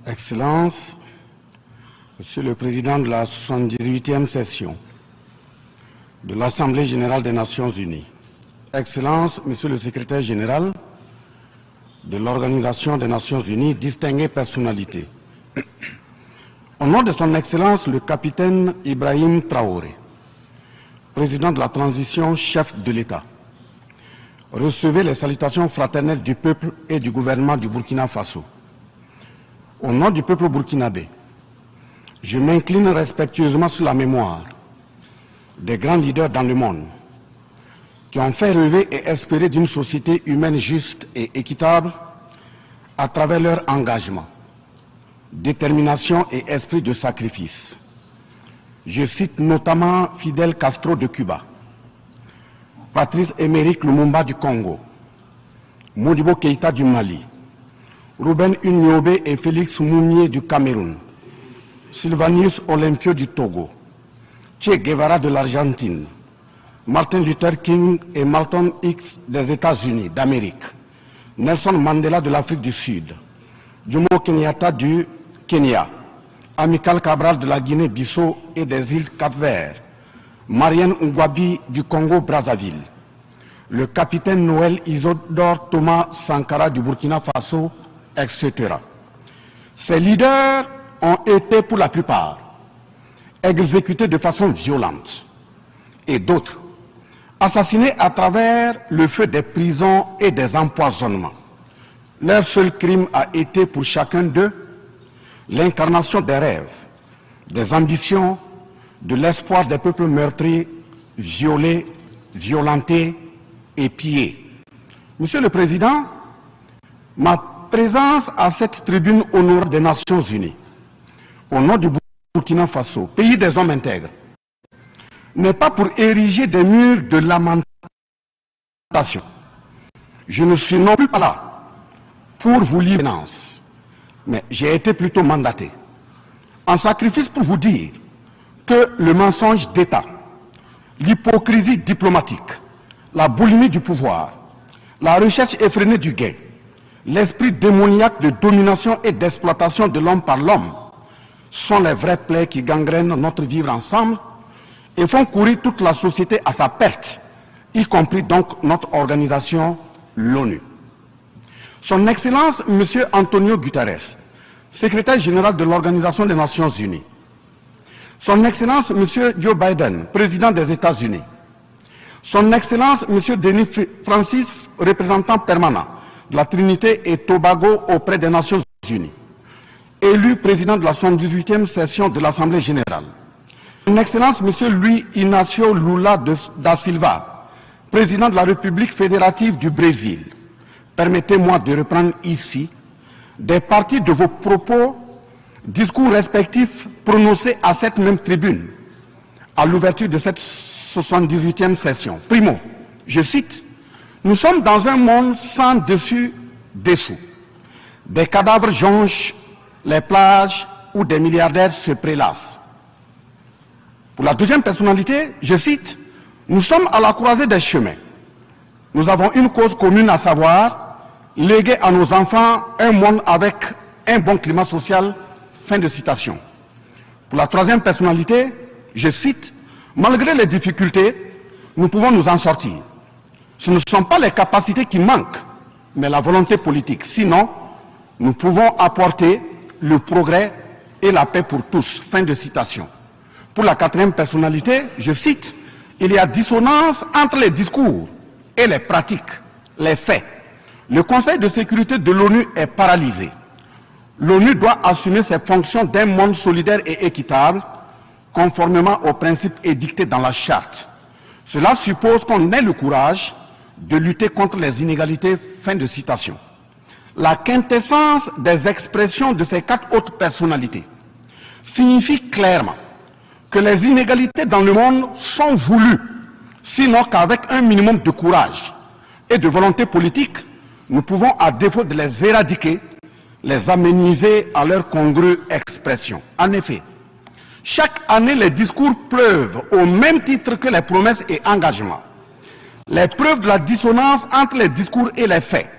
Excellences, Monsieur le Président de la 78e session de l'Assemblée générale des Nations unies, Excellences, Monsieur le Secrétaire général de l'Organisation des Nations unies, distinguées personnalités, au nom de son Excellence le capitaine Ibrahim Traoré, président de la transition, chef de l'État, recevez les salutations fraternelles du peuple et du gouvernement du Burkina Faso. Au nom du peuple burkinabé, je m'incline respectueusement sur la mémoire des grands leaders dans le monde qui ont fait rêver et espérer d'une société humaine juste et équitable à travers leur engagement, détermination et esprit de sacrifice. Je cite notamment Fidel Castro de Cuba, Patrice Émeric Lumumba du Congo, Modibo Keïta du Mali, Ruben Unyobé et Félix Mounier du Cameroun, Sylvanus Olympio du Togo, Che Guevara de l'Argentine, Martin Luther King et Malcolm X des États-Unis d'Amérique, Nelson Mandela de l'Afrique du Sud, Jomo Kenyatta du Kenya, Amilcar Cabral de la Guinée-Bissau et des îles Cap-Vert, Marianne Ngouabi du Congo-Brazzaville, le capitaine Noël Isidore Thomas Sankara du Burkina Faso, etc. Ces leaders ont été pour la plupart exécutés de façon violente et d'autres assassinés à travers le feu des prisons et des empoisonnements. Leur seul crime a été pour chacun d'eux l'incarnation des rêves, des ambitions, de l'espoir des peuples meurtris, violés, violentés et pillés. Monsieur le Président, ma présence à cette tribune honorable des Nations unies, au nom du Burkina Faso, pays des hommes intègres, n'est pas pour ériger des murs de lamentation. Je ne suis non plus pas là pour vous livrer, mais j'ai été plutôt mandaté en sacrifice pour vous dire que le mensonge d'État, l'hypocrisie diplomatique, la boulimie du pouvoir, la recherche effrénée du gain, l'esprit démoniaque de domination et d'exploitation de l'homme par l'homme sont les vrais plaies qui gangrènent notre vivre ensemble et font courir toute la société à sa perte, y compris donc notre organisation, l'ONU. Son Excellence, M. Antonio Guterres, secrétaire général de l'Organisation des Nations unies, Son Excellence, M. Joe Biden, président des États-Unis, Son Excellence, M. Denis Francis, représentant permanent de la Trinité et Tobago auprès des Nations unies, élu président de la 78e session de l'Assemblée générale, Son Excellence, M. Luis Inácio Lula da Silva, président de la République fédérative du Brésil, permettez-moi de reprendre ici des parties de vos propos, discours respectifs prononcés à cette même tribune, à l'ouverture de cette 78e session. Primo, je cite, « Nous sommes dans un monde sans dessus-dessous. Des cadavres jonchent les plages où des milliardaires se prélassent. » Pour la deuxième personnalité, je cite, « Nous sommes à la croisée des chemins. Nous avons une cause commune, à savoir léguer à nos enfants un monde avec un bon climat social. » Fin de citation. Pour la troisième personnalité, je cite, « Malgré les difficultés, nous pouvons nous en sortir. Ce ne sont pas les capacités qui manquent, mais la volonté politique. Sinon, nous pouvons apporter le progrès et la paix pour tous. » Fin de citation. Pour la quatrième personnalité, je cite, « Il y a dissonance entre les discours et les pratiques, les faits. Le Conseil de sécurité de l'ONU est paralysé. L'ONU doit assumer ses fonctions d'un monde solidaire et équitable, conformément aux principes édictés dans la charte. Cela suppose qu'on ait le courage de lutter contre les inégalités. » Fin de citation. La quintessence des expressions de ces quatre autres personnalités signifie clairement que les inégalités dans le monde sont voulues, sinon qu'avec un minimum de courage et de volonté politique, nous pouvons, à défaut de les éradiquer, les améniser à leur congrue expression. En effet, chaque année, les discours pleuvent au même titre que les promesses et engagements. Les preuves de la dissonance entre les discours et les faits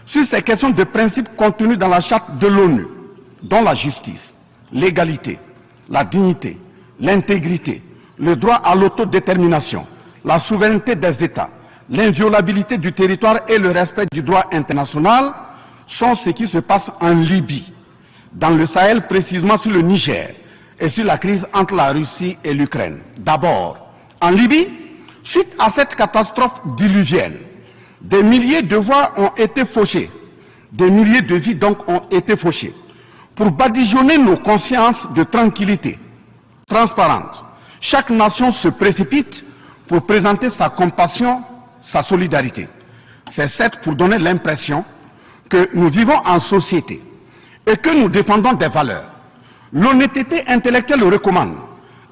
sur ces questions de principe contenues dans la charte de l'ONU dont la justice, l'égalité, la dignité, l'intégrité, le droit à l'autodétermination, la souveraineté des États, l'inviolabilité du territoire et le respect du droit international sont ce qui se passe en Libye, dans le Sahel, précisément sur le Niger et sur la crise entre la Russie et l'Ukraine. D'abord, en Libye, suite à cette catastrophe diluvienne, des milliers de voix ont été fauchées, des milliers de vies donc ont été fauchées. Pour badigeonner nos consciences de tranquillité transparente, chaque nation se précipite pour présenter sa compassion, sa solidarité. C'est certes pour donner l'impression que nous vivons en société et que nous défendons des valeurs. L'honnêteté intellectuelle le recommande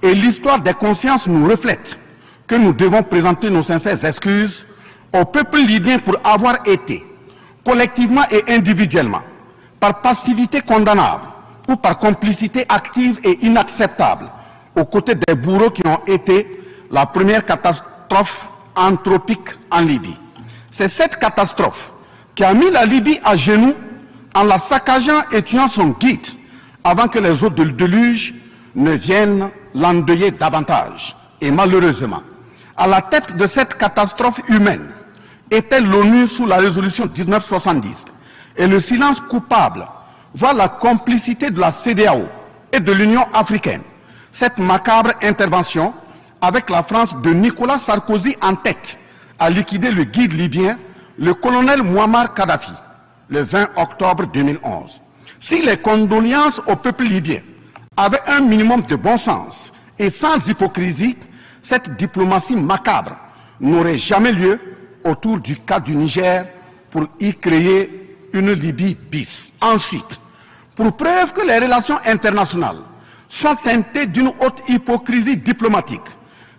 et l'histoire des consciences nous reflète que nous devons présenter nos sincères excuses au peuple libyen pour avoir été, collectivement et individuellement, par passivité condamnable ou par complicité active et inacceptable, aux côtés des bourreaux qui ont été la première catastrophe anthropique en Libye. C'est cette catastrophe qui a mis la Libye à genoux en la saccageant et tuant son guide avant que les eaux de déluge ne viennent l'endeuiller davantage. Et malheureusement, à la tête de cette catastrophe humaine était l'ONU sous la résolution 1970. Et le silence coupable voit la complicité de la CEDEAO et de l'Union africaine. Cette macabre intervention, avec la France de Nicolas Sarkozy en tête, a liquidé le guide libyen, le colonel Muammar Kadhafi, le 20 octobre 2011. Si les condoléances au peuple libyen avaient un minimum de bon sens et sans hypocrisie, cette diplomatie macabre n'aurait jamais lieu autour du cas du Niger pour y créer une Libye bis. Ensuite, pour preuve que les relations internationales sont teintées d'une haute hypocrisie diplomatique,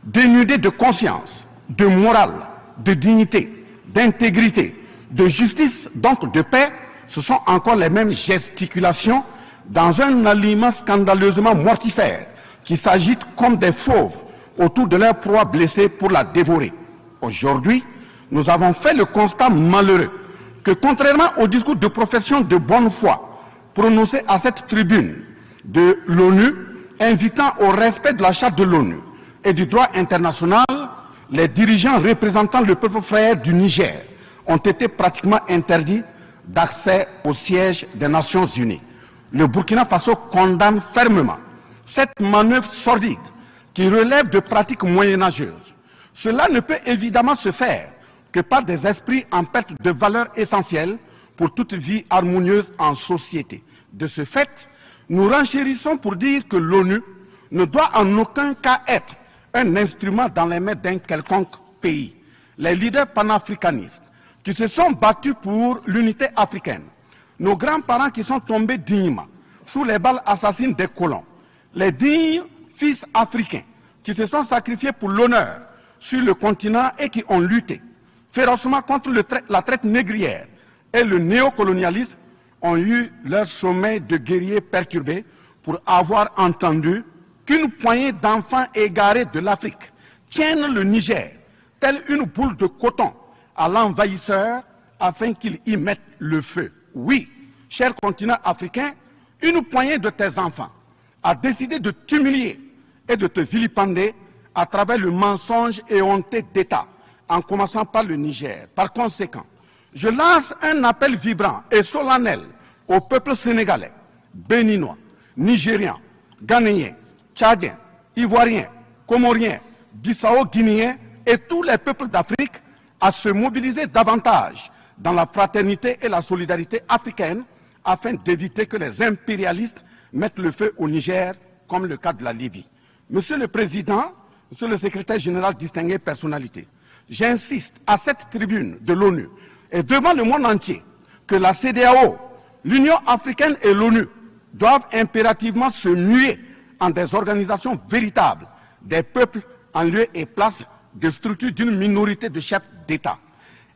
dénudées de conscience, de morale, de dignité, d'intégrité, de justice, donc de paix, ce sont encore les mêmes gesticulations dans un aliment scandaleusement mortifère qui s'agitent comme des fauves autour de leur proie blessée pour la dévorer. Aujourd'hui, nous avons fait le constat malheureux que contrairement au discours de profession de bonne foi prononcé à cette tribune de l'ONU, invitant au respect de la charte de l'ONU et du droit international, les dirigeants représentant le peuple frère du Niger ont été pratiquement interdits d'accès au siège des Nations Unies. Le Burkina Faso condamne fermement cette manœuvre sordide qui relève de pratiques moyenâgeuses. Cela ne peut évidemment se faire que par des esprits en perte de valeurs essentielles pour toute vie harmonieuse en société. De ce fait, nous renchérissons pour dire que l'ONU ne doit en aucun cas être un instrument dans les mains d'un quelconque pays. Les leaders panafricanistes qui se sont battus pour l'unité africaine, nos grands-parents qui sont tombés dignement sous les balles assassines des colons, les dignes fils africains qui se sont sacrifiés pour l'honneur sur le continent et qui ont lutté férocement contre la traite négrière et le néocolonialisme, ont eu leur sommeil de guerriers perturbé pour avoir entendu qu'une poignée d'enfants égarés de l'Afrique tiennent le Niger, telle une boule de coton, à l'envahisseur afin qu'il y mette le feu. Oui, cher continent africain, une poignée de tes enfants a décidé de t'humilier et de te vilipender à travers le mensonge éhonté d'État, en commençant par le Niger. Par conséquent, je lance un appel vibrant et solennel au peuple sénégalais, béninois, nigérian, ghanéen, tchadien, ivoirien, comorien, bissau-guinéen et tous les peuples d'Afrique à se mobiliser davantage dans la fraternité et la solidarité africaine afin d'éviter que les impérialistes mettent le feu au Niger, comme le cas de la Libye. Monsieur le Président, Monsieur le Secrétaire général, distingué personnalité, j'insiste à cette tribune de l'ONU et devant le monde entier que la CEDEAO, l'Union africaine et l'ONU doivent impérativement se muer en des organisations véritables des peuples en lieu et place de structures d'une minorité de chefs d'État.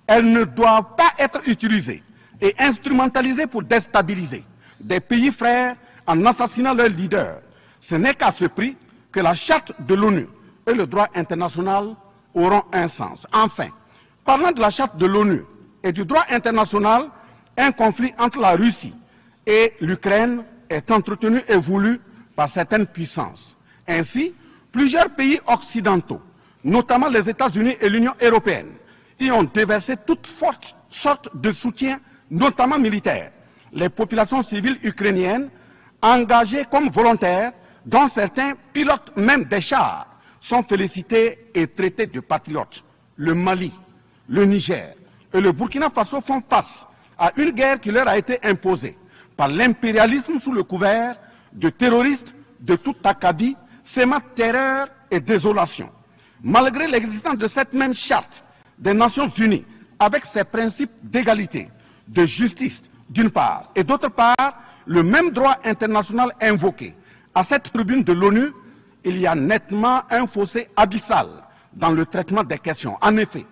Elles ne doivent pas être utilisées et instrumentalisées pour déstabiliser des pays frères en assassinant leurs leaders. Ce n'est qu'à ce prix que la charte de l'ONU et le droit international auront un sens. Enfin, parlant de la charte de l'ONU et du droit international, un conflit entre la Russie et l'Ukraine est entretenu et voulu par certaines puissances. Ainsi, plusieurs pays occidentaux, notamment les États-Unis et l'Union européenne, y ont déversé toutes sortes de soutien, notamment militaire. Les populations civiles ukrainiennes, engagées comme volontaires, dont certains pilotent même des chars, sont félicités et traités de patriotes. Le Mali, le Niger et le Burkina Faso font face à une guerre qui leur a été imposée par l'impérialisme sous le couvert de terroristes de toute acabit, sémant terreur et désolation. Malgré l'existence de cette même charte des Nations Unies, avec ses principes d'égalité, de justice d'une part, et d'autre part, le même droit international invoqué, à cette tribune de l'ONU, il y a nettement un fossé abyssal dans le traitement des questions. En effet,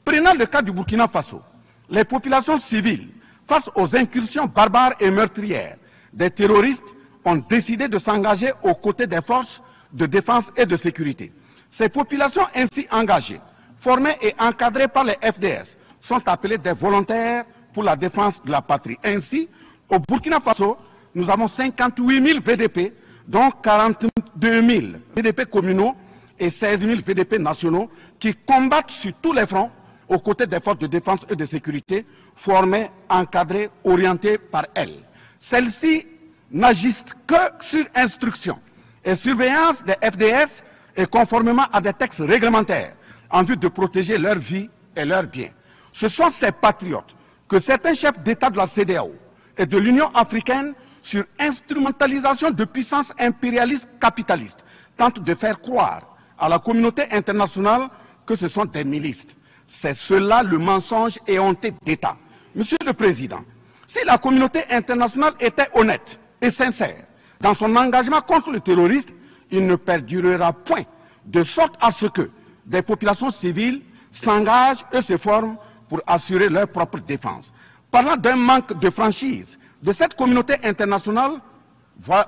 prenant le cas du Burkina Faso, les populations civiles, face aux incursions barbares et meurtrières des terroristes, ont décidé de s'engager aux côtés des forces de défense et de sécurité. Ces populations ainsi engagées, formées et encadrées par les FDS, sont appelées des volontaires pour la défense de la patrie. Ainsi, au Burkina Faso, nous avons 58 000 VDP, dont 42 000 VDP communaux et 16 000 VDP nationaux qui combattent sur tous les fronts aux côtés des forces de défense et de sécurité, formées, encadrées, orientées par elles. Celles-ci n'agissent que sur instruction et surveillance des FDS et conformément à des textes réglementaires en vue de protéger leur vie et leurs biens. Ce sont ces patriotes que certains chefs d'État de la CEDEAO et de l'Union africaine, sur instrumentalisation de puissances impérialistes capitalistes, tentent de faire croire à la communauté internationale que ce sont des milices. C'est cela le mensonge éhonté d'État. Monsieur le Président, si la communauté internationale était honnête et sincère dans son engagement contre le terrorisme, il ne perdurera point, de sorte à ce que des populations civiles s'engagent et se forment pour assurer leur propre défense. Parlant d'un manque de franchise de cette communauté internationale,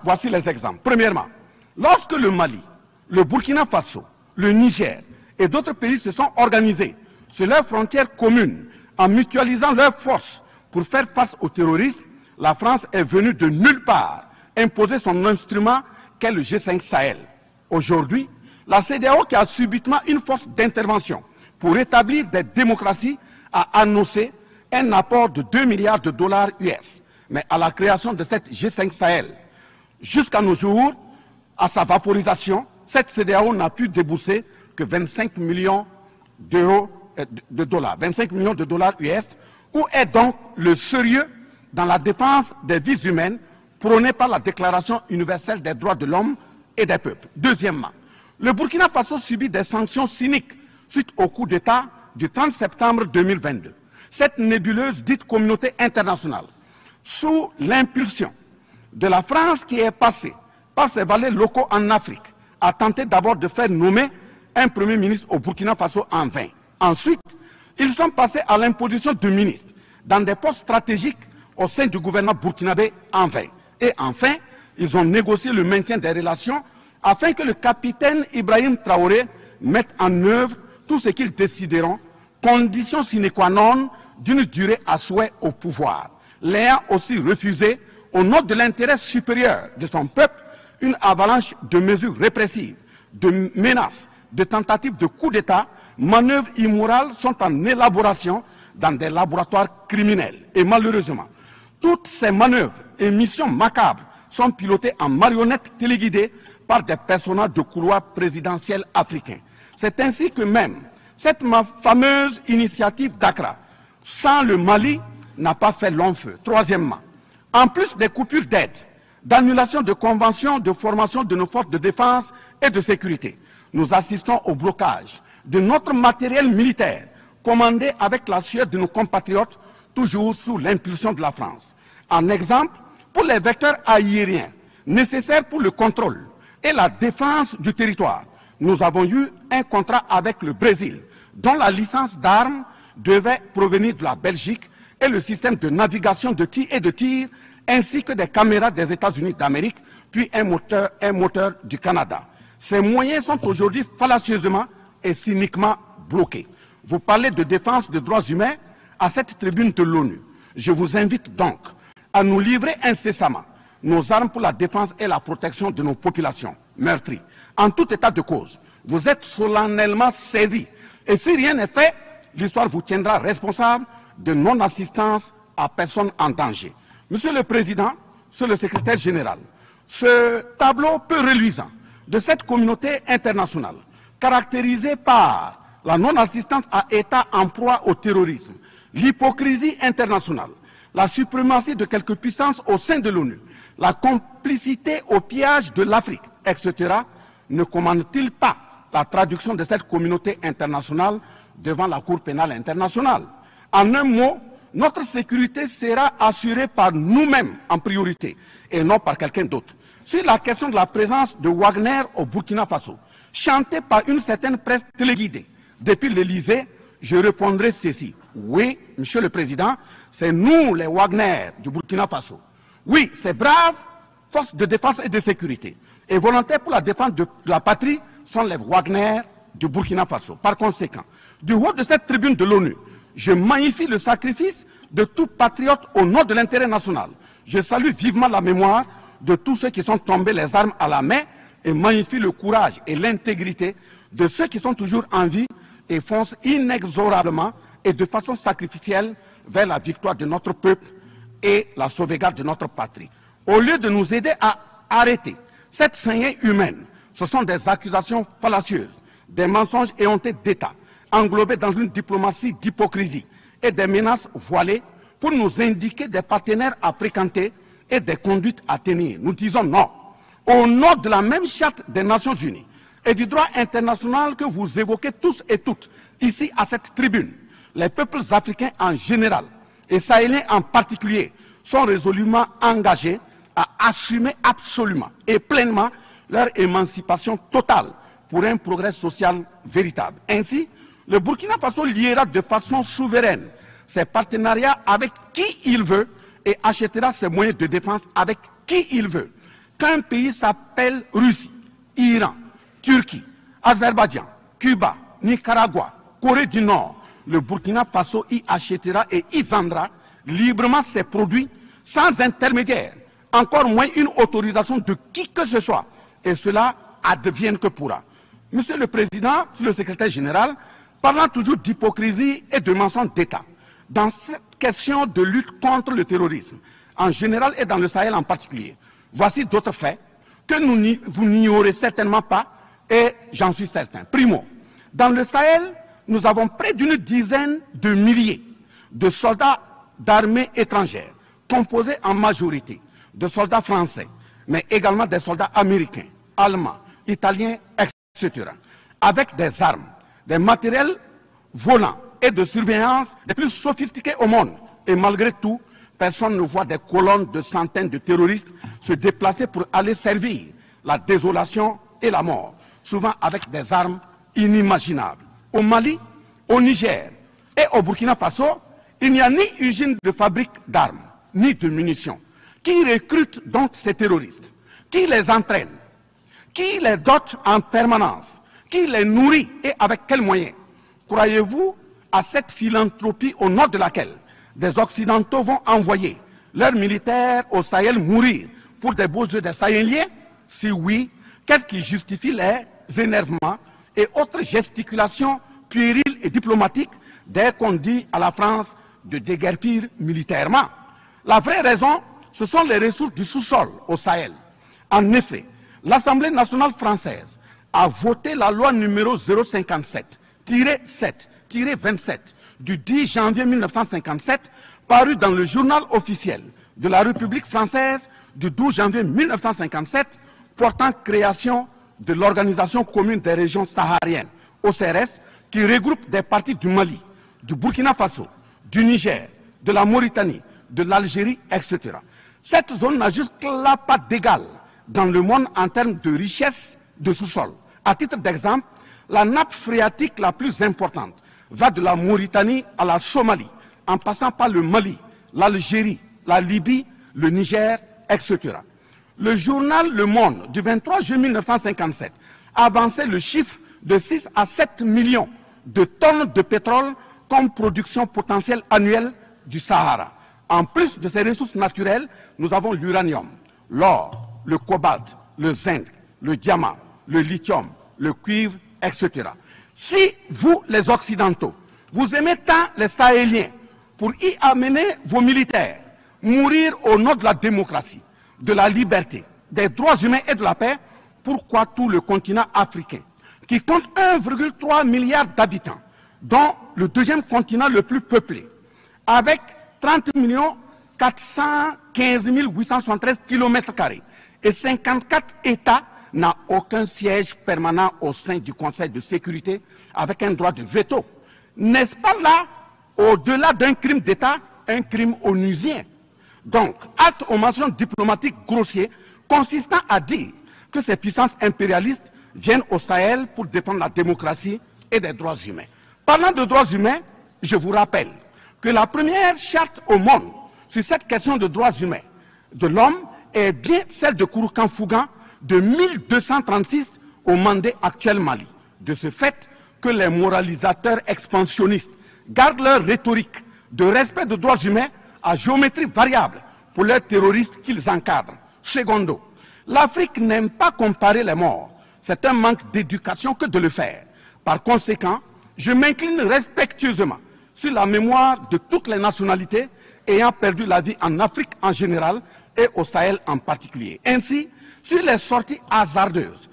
voici les exemples. Premièrement, lorsque le Mali, le Burkina Faso, le Niger et d'autres pays se sont organisés sur leurs frontières communes en mutualisant leurs forces pour faire face au terrorisme, la France est venue de nulle part imposer son instrument qu'est le G5 Sahel. Aujourd'hui, la CEDEAO, qui a subitement une force d'intervention pour établir des démocraties, a annoncé un apport de 2 milliards de dollars US. Mais à la création de cette G5 Sahel, jusqu'à nos jours, à sa vaporisation, cette CEDEAO n'a pu débourser que 25 millions de dollars, 25 millions de dollars US. Où est donc le sérieux dans la défense des vies humaines prônée par la Déclaration universelle des droits de l'homme et des peuples? Deuxièmement, le Burkina Faso subit des sanctions cyniques suite au coup d'État du 30 septembre 2022. Cette nébuleuse dite communauté internationale, sous l'impulsion de la France qui est passée par ses valets locaux en Afrique, a tenté d'abord de faire nommer un premier ministre au Burkina Faso en vain. Ensuite, ils sont passés à l'imposition de ministres dans des postes stratégiques au sein du gouvernement burkinabé en vain. Et enfin, ils ont négocié le maintien des relations afin que le capitaine Ibrahim Traoré mette en œuvre tout ce qu'ils décideront, condition sine qua non d'une durée à souhait au pouvoir. L'ayant aussi refusé, au nom de l'intérêt supérieur de son peuple, une avalanche de mesures répressives, de menaces, de tentatives de coup d'État, manœuvres immorales sont en élaboration dans des laboratoires criminels. Et malheureusement, toutes ces manœuvres et missions macabres sont pilotées en marionnettes téléguidées par des personnages de couloir présidentiel africains. C'est ainsi que même cette fameuse initiative d'Accra, sans le Mali, n'a pas fait long feu. Troisièmement, en plus des coupures d'aide, d'annulation de conventions de formation de nos forces de défense et de sécurité, nous assistons au blocage de notre matériel militaire, commandé avec la sueur de nos compatriotes, toujours sous l'impulsion de la France. En exemple, pour les vecteurs aériens nécessaires pour le contrôle et la défense du territoire, nous avons eu un contrat avec le Brésil, dont la licence d'armes devait provenir de la Belgique et le système de navigation de tir et de tir, ainsi que des caméras des États-Unis d'Amérique, puis un moteur du Canada. Ces moyens sont aujourd'hui fallacieusement et cyniquement bloqués. Vous parlez de défense des droits humains à cette tribune de l'ONU. Je vous invite donc à nous livrer incessamment nos armes pour la défense et la protection de nos populations meurtries. En tout état de cause, vous êtes solennellement saisis. Et si rien n'est fait, l'histoire vous tiendra responsable de non-assistance à personne en danger. Monsieur le Président, Monsieur le Secrétaire général, ce tableau peu reluisant de cette communauté internationale, caractérisée par la non-assistance à États en proie au terrorisme, l'hypocrisie internationale, la suprématie de quelques puissances au sein de l'ONU, la complicité au pillage de l'Afrique, etc., ne commande-t-il pas la traduction de cette communauté internationale devant la Cour pénale internationale? En un mot, notre sécurité sera assurée par nous-mêmes en priorité et non par quelqu'un d'autre. Sur la question de la présence de Wagner au Burkina Faso, chantée par une certaine presse téléguidée depuis l'Élysée, je répondrai ceci. Oui, Monsieur le Président, c'est nous les Wagner du Burkina Faso. Oui, ces braves forces de défense et de sécurité et volontaires pour la défense de la patrie sont les Wagner du Burkina Faso. Par conséquent, du haut de cette tribune de l'ONU, je magnifie le sacrifice de tout patriote au nom de l'intérêt national. Je salue vivement la mémoire de tous ceux qui sont tombés les armes à la main et magnifie le courage et l'intégrité de ceux qui sont toujours en vie et foncent inexorablement et de façon sacrificielle vers la victoire de notre peuple et la sauvegarde de notre patrie. Au lieu de nous aider à arrêter cette saignée humaine, ce sont des accusations fallacieuses, des mensonges éhontés d'État, englobés dans une diplomatie d'hypocrisie et des menaces voilées pour nous indiquer des partenaires à fréquenter et des conduites à tenir. Nous disons non. Au nom de la même charte des Nations Unies et du droit international que vous évoquez tous et toutes ici à cette tribune, les peuples africains en général et sahéliens en particulier sont résolument engagés à assumer absolument et pleinement leur émancipation totale pour un progrès social véritable. Ainsi, le Burkina Faso liera de façon souveraine ses partenariats avec qui il veut et achètera ses moyens de défense avec qui il veut. Qu'un pays s'appelle Russie, Iran, Turquie, Azerbaïdjan, Cuba, Nicaragua, Corée du Nord, le Burkina Faso y achètera et y vendra librement ses produits sans intermédiaire, encore moins une autorisation de qui que ce soit. Et cela advienne que pourra. Monsieur le Président, Monsieur le Secrétaire général, parlant toujours d'hypocrisie et de mensonges d'État, dans cette question de lutte contre le terrorisme, en général et dans le Sahel en particulier, voici d'autres faits que vous n'ignorez certainement pas et j'en suis certain. Primo, dans le Sahel, nous avons près d'une dizaine de milliers de soldats d'armées étrangères, composés en majorité de soldats français, mais également des soldats américains, allemands, italiens, etc., avec des armes, des matériels volants et de surveillance les plus sophistiqués au monde. Et malgré tout, personne ne voit des colonnes de centaines de terroristes se déplacer pour aller servir la désolation et la mort, souvent avec des armes inimaginables. Au Mali, au Niger et au Burkina Faso, il n'y a ni usine de fabrique d'armes, ni de munitions. Qui recrute donc ces terroristes? Qui les entraîne? Qui les dote en permanence? Qui les nourrit et avec quels moyens? Croyez-vous à cette philanthropie au nom de laquelle des Occidentaux vont envoyer leurs militaires au Sahel mourir pour des beaux yeux des Sahéliens? Si oui, qu'est-ce qui justifie les énervements et autres gesticulations puériles et diplomatiques dès qu'on dit à la France de déguerpir militairement? La vraie raison, ce sont les ressources du sous-sol au Sahel. En effet, l'Assemblée nationale française a voté la loi numéro 057-7-27 du 10 janvier 1957, parue dans le journal officiel de la République française du 12 janvier 1957, portant création de l'Organisation commune des régions sahariennes, OCRS, qui regroupe des parties du Mali, du Burkina Faso, du Niger, de la Mauritanie, de l'Algérie, etc. Cette zone n'a jusque-là pas d'égal dans le monde en termes de richesse de sous-sol. À titre d'exemple, la nappe phréatique la plus importante va de la Mauritanie à la Somalie, en passant par le Mali, l'Algérie, la Libye, le Niger, etc. Le journal Le Monde du 23 juin 1957 avançait le chiffre de 6 à 7 millions de tonnes de pétrole comme production potentielle annuelle du Sahara. En plus de ces ressources naturelles, nous avons l'uranium. l'or, le cobalt, le zinc, le diamant, le lithium, le cuivre, etc. Si vous, les Occidentaux, vous aimez tant les Sahéliens pour y amener vos militaires, mourir au nom de la démocratie, de la liberté, des droits humains et de la paix, pourquoi tout le continent africain, qui compte 1,3 milliard d'habitants, dont le deuxième continent le plus peuplé, avec 30 415 873 km² et 54 États, n'a aucun siège permanent au sein du Conseil de sécurité avec un droit de veto? N'est-ce pas là, au-delà d'un crime d'État, un crime onusien? Donc, acte aux mentions diplomatiques grossiers consistant à dire que ces puissances impérialistes viennent au Sahel pour défendre la démocratie et des droits humains. Parlant de droits humains, je vous rappelle que la première charte au monde sur cette question de droits humains de l'homme est bien celle de Kouroukan Fougan de 1236 au Mandé actuel Mali. De ce fait que les moralisateurs expansionnistes gardent leur rhétorique de respect des droits humains à géométrie variable pour leurs terroristes qu'ils encadrent. Secondo, l'Afrique n'aime pas comparer les morts. C'est un manque d'éducation que de le faire. Par conséquent, je m'incline respectueusement sur la mémoire de toutes les nationalités ayant perdu la vie en Afrique en général et au Sahel en particulier. Ainsi, sur les sorties hasardeuses,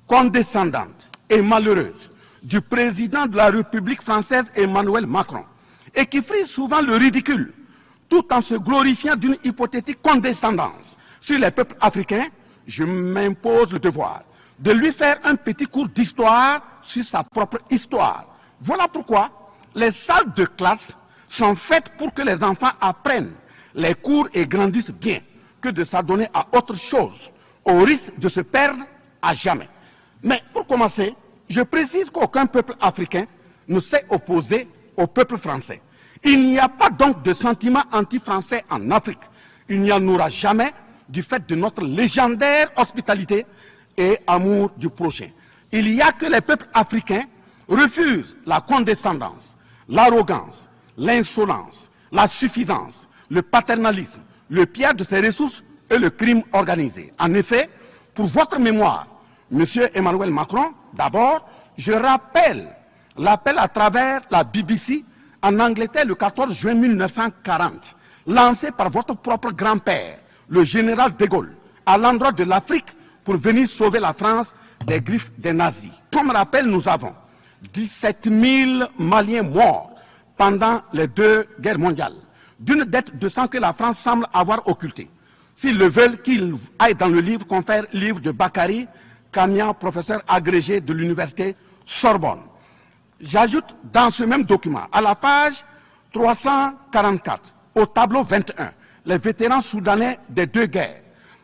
condescendantes et malheureuses du président de la République française Emmanuel Macron, et qui frise souvent le ridicule, tout en se glorifiant d'une hypothétique condescendance sur les peuples africains, je m'impose le devoir de lui faire un petit cours d'histoire sur sa propre histoire. Voilà pourquoi les salles de classe sont faites pour que les enfants apprennent les cours et grandissent bien, que de s'adonner à autre chose, au risque de se perdre à jamais. Mais pour commencer, je précise qu'aucun peuple africain ne s'est opposé au peuple français. Il n'y a pas donc de sentiment anti-français en Afrique. Il n'y en aura jamais du fait de notre légendaire hospitalité et amour du prochain. Il n'y a que les peuples africains refusent la condescendance, l'arrogance, l'insolence, la suffisance, le paternalisme, le pillage de ses ressources et le crime organisé. En effet, pour votre mémoire, Monsieur Emmanuel Macron, d'abord, je rappelle l'appel à travers la BBC en Angleterre le 14 juin 1940, lancé par votre propre grand-père, le général de Gaulle, à l'endroit de l'Afrique pour venir sauver la France des griffes des nazis. Comme rappel, nous avons 17 000 Maliens morts pendant les deux guerres mondiales, d'une dette de sang que la France semble avoir occultée. S'ils le veulent, qu'ils aillent dans le livre, confère livre de Bakary Kania, professeur agrégé de l'université Sorbonne. J'ajoute dans ce même document, à la page 344, au tableau 21, les vétérans soudanais des deux guerres.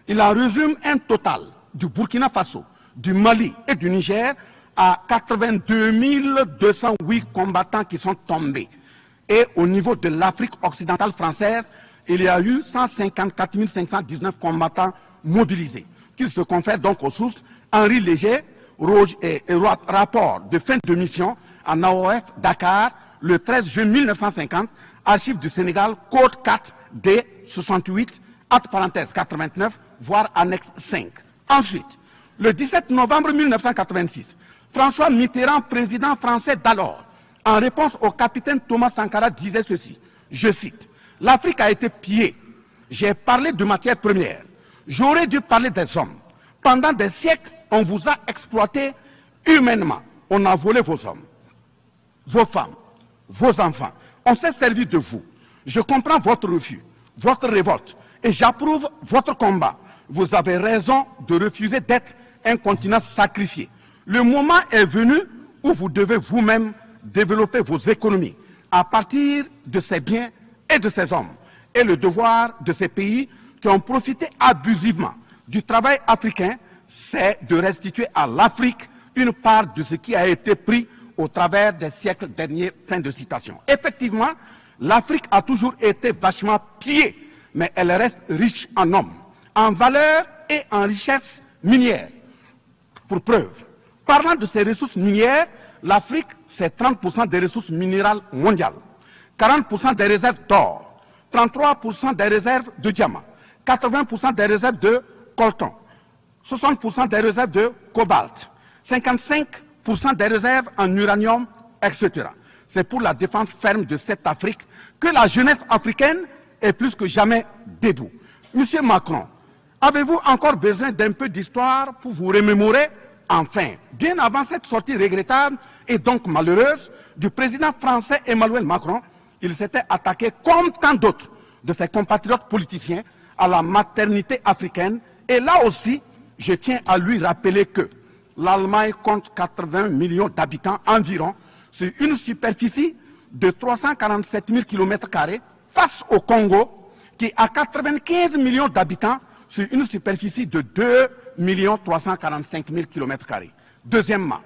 Il en résume un total du Burkina Faso, du Mali et du Niger à 82 208 combattants qui sont tombés. Et au niveau de l'Afrique occidentale française, il y a eu 154 519 combattants mobilisés, qui se confèrent donc aux sources Henri Léger, rapport de fin de mission en AOF Dakar, le 13 juin 1950, archives du Sénégal, code 4 D 68, acte parenthèse 89, voire annexe 5. Ensuite, le 17 novembre 1986, François Mitterrand, président français d'alors, en réponse au capitaine Thomas Sankara, disait ceci, je cite, « L'Afrique a été pillée. J'ai parlé de matières premières. J'aurais dû parler des hommes. Pendant des siècles, on vous a exploité humainement. On a volé vos hommes, vos femmes, vos enfants. On s'est servi de vous. Je comprends votre refus, votre révolte, et j'approuve votre combat. Vous avez raison de refuser d'être un continent sacrifié. Le moment est venu où vous devez vous-même développer vos économies à partir de ces biens et de ces hommes. Et le devoir de ces pays qui ont profité abusivement du travail africain, c'est de restituer à l'Afrique une part de ce qui a été pris au travers des siècles derniers. Fin de citation. Effectivement, l'Afrique a toujours été vachement pillée, mais elle reste riche en hommes, en valeur et en richesse minière. Pour preuve, parlant de ses ressources minières, l'Afrique, c'est 30% des ressources minérales mondiales, 40% des réserves d'or, 33% des réserves de diamants, 80% des réserves de coltan, 60% des réserves de cobalt, 55% des réserves en uranium, etc. C'est pour la défense ferme de cette Afrique que la jeunesse africaine est plus que jamais debout. Monsieur Macron, avez-vous encore besoin d'un peu d'histoire pour vous remémorer? Enfin, bien avant cette sortie regrettable et donc malheureuse du président français Emmanuel Macron, il s'était attaqué, comme tant d'autres de ses compatriotes politiciens, à la maternité africaine. Et là aussi, je tiens à lui rappeler que l'Allemagne compte 80 millions d'habitants environ sur une superficie de 347 000 km² face au Congo qui a 95 millions d'habitants sur une superficie de 2 345 000 km². Deuxièmement,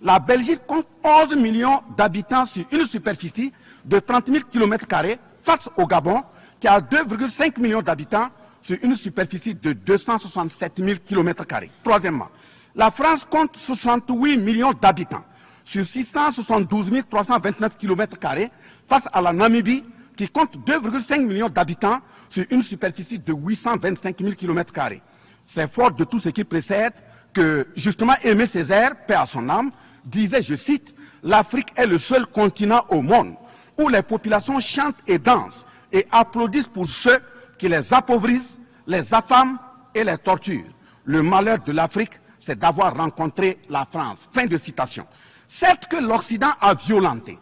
la Belgique compte 11 millions d'habitants sur une superficie de 30 000 km² face au Gabon qui a 2,5 millions d'habitants sur une superficie de 267 000 km². Troisièmement, la France compte 68 millions d'habitants sur 672 329 km² face à la Namibie qui compte 2,5 millions d'habitants sur une superficie de 825 000 km². C'est fort de tout ce qui précède que, justement, Aimé Césaire, paix à son âme, disait, je cite, « L'Afrique est le seul continent au monde où les populations chantent et dansent et applaudissent pour ceux qui les appauvrissent, les affament et les torturent. Le malheur de l'Afrique, c'est d'avoir rencontré la France. » Fin de citation. Certes que l'Occident a violenté,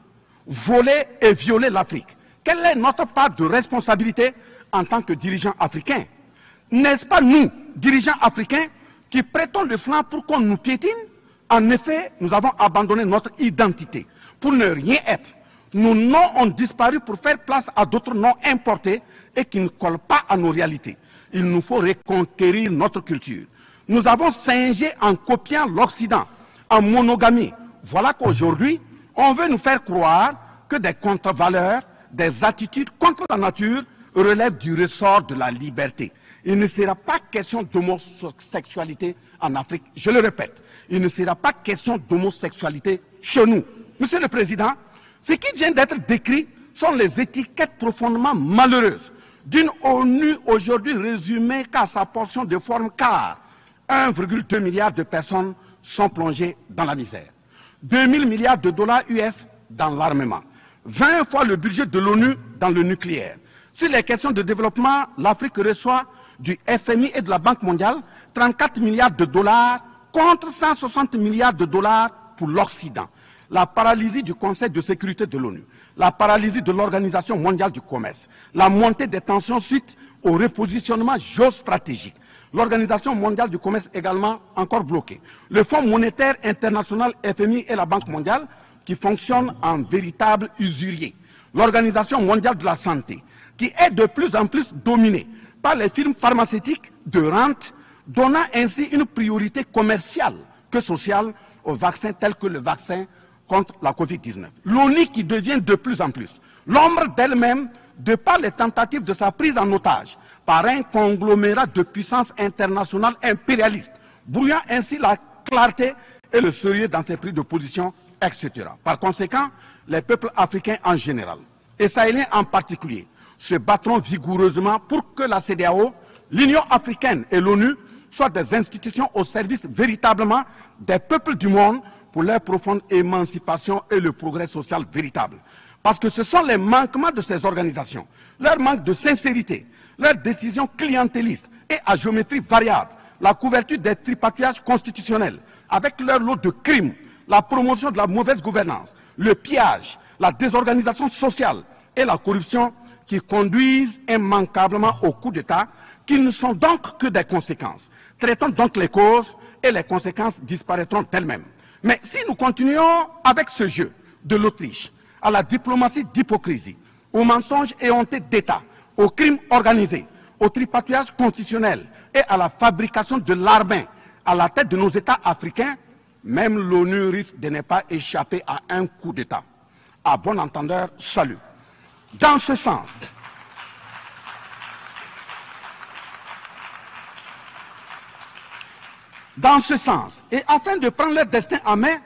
volé et violé l'Afrique. Quelle est notre part de responsabilité en tant que dirigeants africains? N'est-ce pas nous, dirigeants africains, qui prêtons le flanc pour qu'on nous piétine? En effet, nous avons abandonné notre identité pour ne rien être. Nos noms ont disparu pour faire place à d'autres noms importés et qui ne collent pas à nos réalités. Il nous faut reconquérir notre culture. Nous avons singé en copiant l'Occident, en monogamie. Voilà qu'aujourd'hui, on veut nous faire croire que des contre-valeurs, des attitudes contre la nature relèvent du ressort de la liberté. Il ne sera pas question d'homosexualité en Afrique. Je le répète, il ne sera pas question d'homosexualité chez nous. Monsieur le Président, ce qui vient d'être décrit sont les étiquettes profondément malheureuses d'une ONU aujourd'hui résumée qu'à sa portion de forme car 1,2 milliard de personnes sont plongées dans la misère. 2 000 milliards de dollars US dans l'armement. 20 fois le budget de l'ONU dans le nucléaire. Sur les questions de développement, l'Afrique reçoit du FMI et de la Banque mondiale 34 milliards de dollars contre 160 milliards de dollars pour l'Occident. La paralysie du Conseil de sécurité de l'ONU, la paralysie de l'Organisation mondiale du commerce, la montée des tensions suite au repositionnement géostratégique. L'Organisation mondiale du commerce également encore bloquée. Le Fonds monétaire international FMI et la Banque mondiale qui fonctionnent en véritable usurier. L'Organisation mondiale de la santé qui est de plus en plus dominée par les firmes pharmaceutiques de rente, donnant ainsi une priorité commerciale que sociale aux vaccins tels que le vaccin contre la Covid-19. L'ONU qui devient de plus en plus l'ombre d'elle-même de par les tentatives de sa prise en otage par un conglomérat de puissances internationales impérialistes, brouillant ainsi la clarté et le sérieux dans ses prises de position, etc. Par conséquent, les peuples africains en général, et sahéliens en particulier, se battront vigoureusement pour que la CEDEAO, l'Union africaine et l'ONU soient des institutions au service véritablement des peuples du monde pour leur profonde émancipation et le progrès social véritable. Parce que ce sont les manquements de ces organisations, leur manque de sincérité, leurs décisions clientélistes et à géométrie variable, la couverture des tripatouillages constitutionnels avec leur lot de crimes, la promotion de la mauvaise gouvernance, le pillage, la désorganisation sociale et la corruption qui conduisent immanquablement au coup d'État, qui ne sont donc que des conséquences. Traitons donc les causes et les conséquences disparaîtront d'elles-mêmes. Mais si nous continuons avec ce jeu de l'Autriche, à la diplomatie d'hypocrisie, aux mensonges éhontés d'État, aux crimes organisés, au tripatouillage constitutionnel et à la fabrication de l'armée à la tête de nos États africains, même l'ONU risque de ne pas échapper à un coup d'État. À bon entendeur, salut. Dans ce sens, et afin de prendre leur destin en main,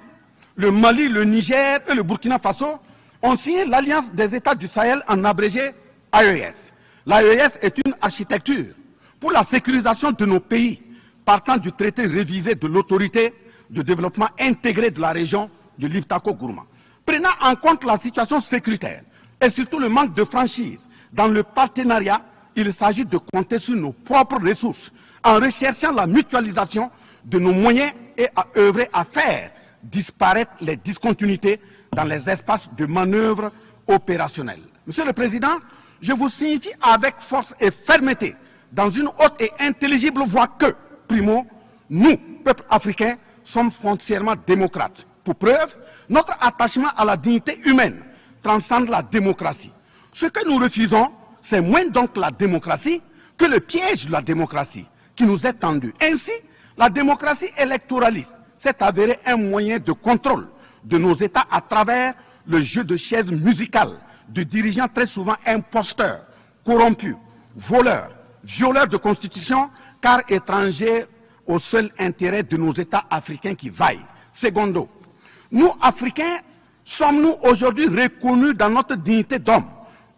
le Mali, le Niger et le Burkina Faso ont signé l'Alliance des États du Sahel en abrégé AES. L'AES est une architecture pour la sécurisation de nos pays, partant du traité révisé de l'autorité de développement intégré de la région du Liptako-Gourma. Prenant en compte la situation sécuritaire et surtout le manque de franchise dans le partenariat, il s'agit de compter sur nos propres ressources en recherchant la mutualisation de nos moyens et à œuvrer à faire disparaître les discontinuités dans les espaces de manœuvre opérationnels. Monsieur le Président, je vous signifie avec force et fermeté, dans une haute et intelligible voix que, primo, nous, peuple africain, sommes foncièrement démocrates. Pour preuve, notre attachement à la dignité humaine transcende la démocratie. Ce que nous refusons, c'est moins donc la démocratie que le piège de la démocratie qui nous est tendu. Ainsi, la démocratie électoraliste s'est avérée un moyen de contrôle de nos États à travers le jeu de chaises musicales de dirigeants très souvent imposteurs, corrompus, voleurs, violeurs de constitution, car étrangers au seul intérêt de nos États africains qui vaillent. Secondo, nous, Africains, sommes-nous aujourd'hui reconnus dans notre dignité d'homme,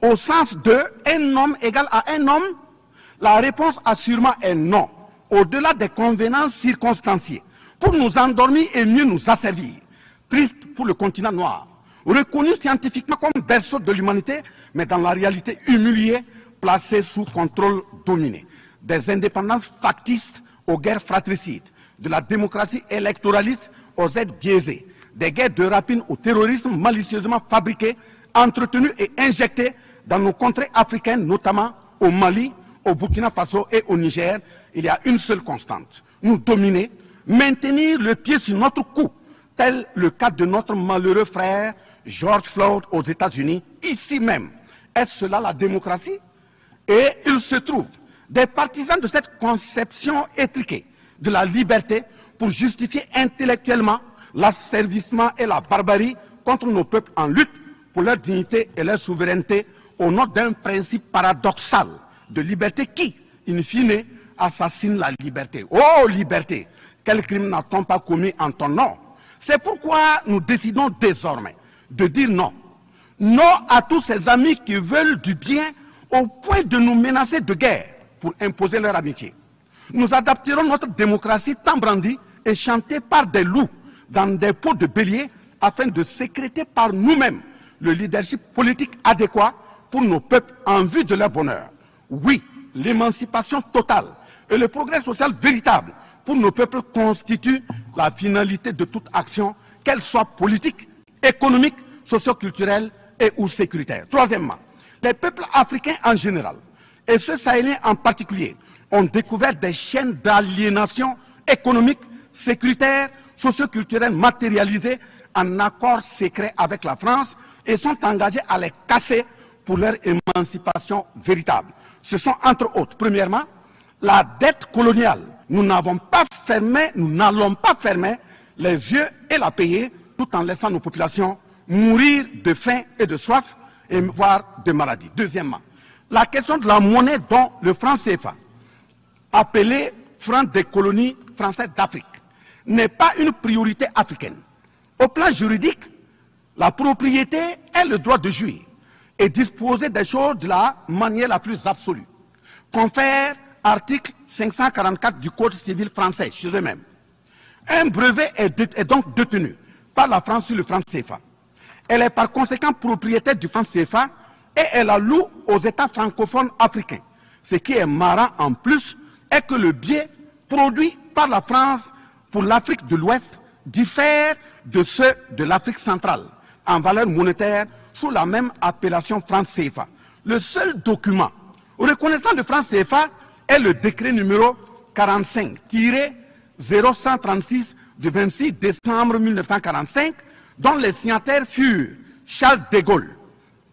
au sens de un homme égal à un homme? La réponse assurément est non, au-delà des convenances circonstanciées, pour nous endormir et mieux nous asservir. Triste pour le continent noir, reconnu scientifiquement comme berceau de l'humanité, mais dans la réalité humilié, placé sous contrôle dominé. Des indépendances factices aux guerres fratricides, de la démocratie électoraliste aux aides biaisées, des guerres de rapine au terrorisme malicieusement fabriqués, entretenus et injectés dans nos contrées africaines, notamment au Mali, au Burkina Faso et au Niger. Il y a une seule constante: nous dominer, maintenir le pied sur notre cou, tel le cas de notre malheureux frère George Floyd aux États-Unis, ici même. Est-ce cela la démocratie? Et il se trouve des partisans de cette conception étriquée de la liberté pour justifier intellectuellement l'asservissement et la barbarie contre nos peuples en lutte pour leur dignité et leur souveraineté au nom d'un principe paradoxal de liberté qui, in fine, assassine la liberté. Oh liberté, quel crime n'a-t-on pas commis en ton nom? C'est pourquoi nous décidons désormais de dire non. Non à tous ces amis qui veulent du bien au point de nous menacer de guerre pour imposer leur amitié. Nous adapterons notre démocratie tant brandie et chantée par des loups dans des pots de bélier afin de sécréter par nous-mêmes le leadership politique adéquat pour nos peuples en vue de leur bonheur. Oui, l'émancipation totale et le progrès social véritable pour nos peuples constituent la finalité de toute action, qu'elle soit politique, économique, socio-culturelle et ou sécuritaire. Troisièmement, les peuples africains en général, et ceux sahéliens en particulier, ont découvert des chaînes d'aliénation économique, sécuritaire, socio-culturelle matérialisées en accord secret avec la France et sont engagés à les casser pour leur émancipation véritable. Ce sont entre autres, premièrement, la dette coloniale. Nous n'allons pas fermer les yeux et la payer tout en laissant nos populations mourir de faim et de soif et voire de maladie. Deuxièmement, la question de la monnaie dont le franc CFA, appelé franc des colonies françaises d'Afrique, n'est pas une priorité africaine. Au plan juridique, la propriété est le droit de jouir et disposer des choses de la manière la plus absolue. Confère article 544 du Code civil français chez eux-mêmes. Un brevet est donc détenu par la France sur le franc CFA. Elle est par conséquent propriétaire du franc CFA et elle la loue aux États francophones africains. Ce qui est marrant en plus est que le biais produit par la France pour l'Afrique de l'Ouest diffère de ceux de l'Afrique centrale en valeur monétaire sous la même appellation franc CFA. Le seul document reconnaissant le franc CFA est le décret numéro 45-0136 du 26 décembre 1945, dont les signataires furent Charles de Gaulle,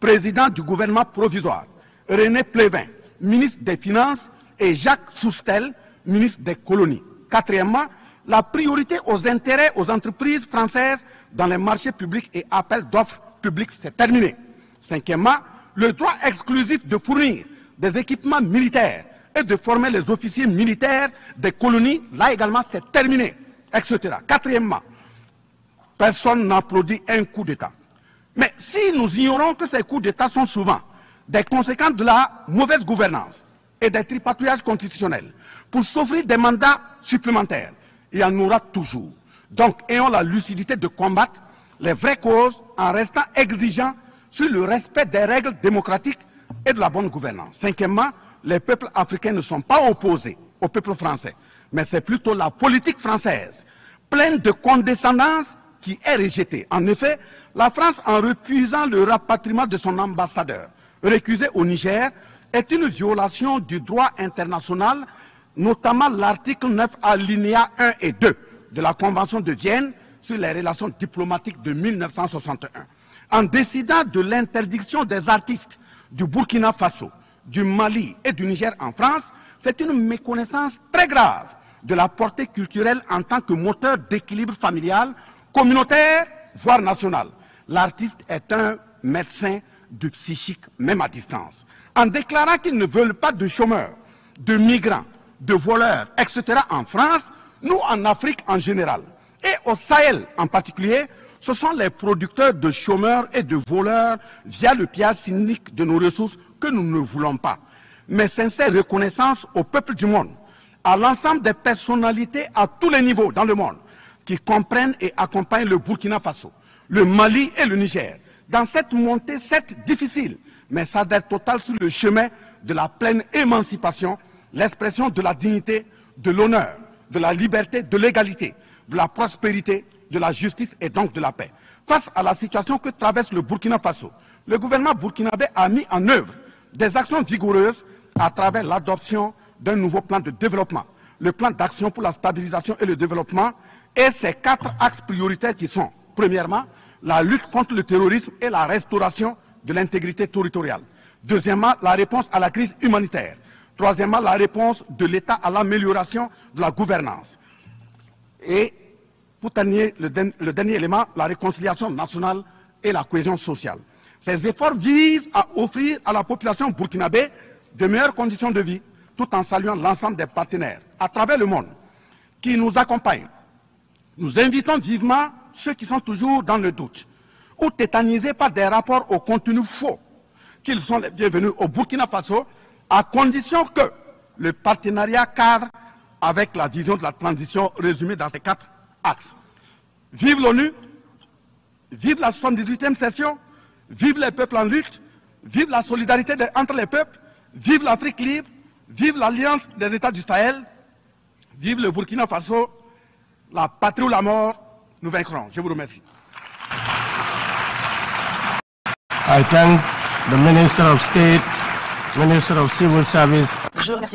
président du gouvernement provisoire, René Plévin, ministre des Finances, et Jacques Soustel, ministre des Colonies. Quatrièmement, la priorité aux intérêts aux entreprises françaises dans les marchés publics et appels d'offres publics, c'est terminé. Cinquièmement, le droit exclusif de fournir des équipements militaires et de former les officiers militaires des colonies, là également c'est terminé, etc. Quatrièmement, personne n'applaudit un coup d'État. Mais si nous ignorons que ces coups d'État sont souvent des conséquences de la mauvaise gouvernance, et des tripatouillages constitutionnels pour s'offrir des mandats supplémentaires. Il y en aura toujours. Donc, ayons la lucidité de combattre les vraies causes en restant exigeants sur le respect des règles démocratiques et de la bonne gouvernance. Cinquièmement, les peuples africains ne sont pas opposés au peuple français, mais c'est plutôt la politique française, pleine de condescendance, qui est rejetée. En effet, la France, en refusant le rapatriement de son ambassadeur récusé au Niger, est une violation du droit international, notamment l'article 9 alinéa 1 et 2 de la Convention de Vienne sur les relations diplomatiques de 1961. En décidant de l'interdiction des artistes du Burkina Faso, du Mali et du Niger en France, c'est une méconnaissance très grave de la portée culturelle en tant que moteur d'équilibre familial, communautaire, voire national. L'artiste est un médecin du psychique, même à distance. En déclarant qu'ils ne veulent pas de chômeurs, de migrants, de voleurs, etc. en France, nous en Afrique en général, et au Sahel en particulier, ce sont les producteurs de chômeurs et de voleurs via le pillage cynique de nos ressources que nous ne voulons pas. Mais sincère reconnaissance au peuple du monde, à l'ensemble des personnalités à tous les niveaux dans le monde, qui comprennent et accompagnent le Burkina Faso, le Mali et le Niger, dans cette montée, certes difficile, mais s'adhère totale sur le chemin de la pleine émancipation, l'expression de la dignité, de l'honneur, de la liberté, de l'égalité, de la prospérité, de la justice et donc de la paix. Face à la situation que traverse le Burkina Faso, le gouvernement burkinabé a mis en œuvre des actions vigoureuses à travers l'adoption d'un nouveau plan de développement, le plan d'action pour la stabilisation et le développement, et ses 4 axes prioritaires qui sont, premièrement, la lutte contre le terrorisme et la restauration de l'intégrité territoriale. Deuxièmement, la réponse à la crise humanitaire. Troisièmement, la réponse de l'État à l'amélioration de la gouvernance. Et pour terminer, le dernier élément, la réconciliation nationale et la cohésion sociale. Ces efforts visent à offrir à la population burkinabé de meilleures conditions de vie, tout en saluant l'ensemble des partenaires à travers le monde qui nous accompagnent. Nous invitons vivement ceux qui sont toujours dans le doute ou tétanisés par des rapports au contenu faux qu'ils sont les bienvenus au Burkina Faso, à condition que le partenariat cadre avec la vision de la transition résumée dans ces 4 axes. Vive l'ONU, vive la 78e session, vive les peuples en lutte, vive la solidarité entre les peuples, vive l'Afrique libre, vive l'Alliance des États du Sahel, vive le Burkina Faso, la patrie ou la mort, nous vaincrons. Je vous remercie. I thank the Minister of State, Minister of Civil Service. Je remercie le